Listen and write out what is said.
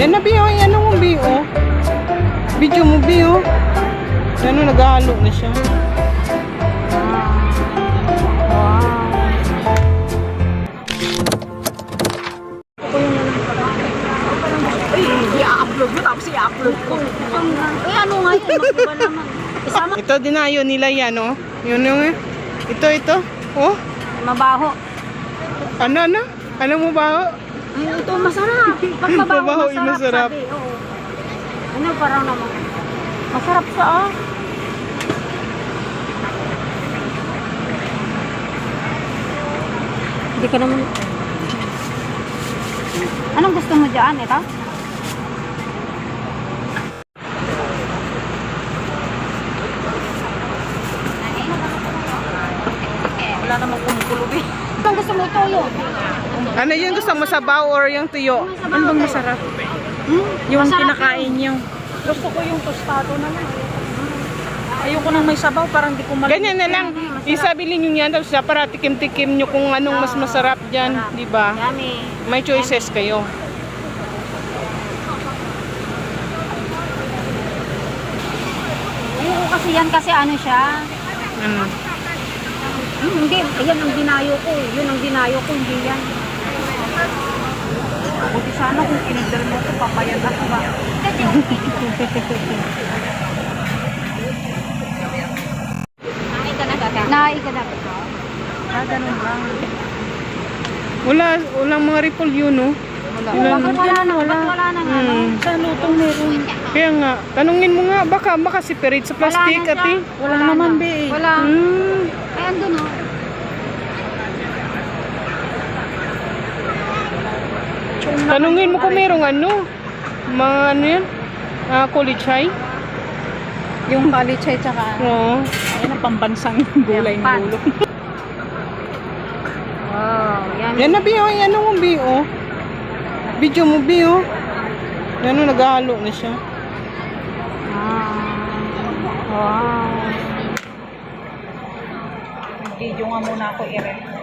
Yan na, Bi, oh. Yan ang Bi, oh. Video mo, Bi, oh. Yan, oh, naghahalo na siya. I-upload mo tapos i-upload ko. Eh ano nga yun? Makuha naman. Isama. Ito dinayo nila yan, oh. Yun yung, ito. Oh. Mabaho. Ano? Ano mo ba? Ay, ito masarap. Pag mabaho, Mabaho, masarap. sabi. Oo. Ano parang naman. Masarap siya, ah. Hindi ka naman. Anong gusto mo dyan? Ito? Wala namang kumukulob eh. Anong gusto mo? Ito yun. Ano yung gusto mo, sabaw or yung tuyo? Ano bang masarap? Yung Masarap kinakain nyo. Gusto ko yung tostado naman. Ayoko nang may sabaw, parang di ko malamig. Ganyan na lang. Isabili nyo yan, tapos para tikim-tikim nyo kung anong mas masarap dyan. Di ba? Yummy. May choices kayo. Ayoko kasi yan kasi ano siya. Ano? Hindi, yan ang dinayo ko. Yun ang dinayo ko, hindi yan. Buti sana kung kinigdal mo ito, papayag ako ba? Naay ka na. Ganun lang. Walang mga repolyo, no? Bakit wala na? Bakit wala na nga? no? Sa lutong meron. Kaya nga, tanungin mo nga, baka makasiparate sa plastic, Wala na siya. ati. Wala naman, be. Wala. Hmm. Ay, andun o. Tanungin mo kung merong ano, mga ano yan, kulichay. Yung kalichay tsaka, Oo. ayun ang pambansang gulay ng ulo. Wow, yan. Yan na, Bi, oh. Yan ang Bi, oh. Video mo, Bi, oh. Yan, oh, naghahalo na siya. Wow. Nag-video nga muna ako, Eren.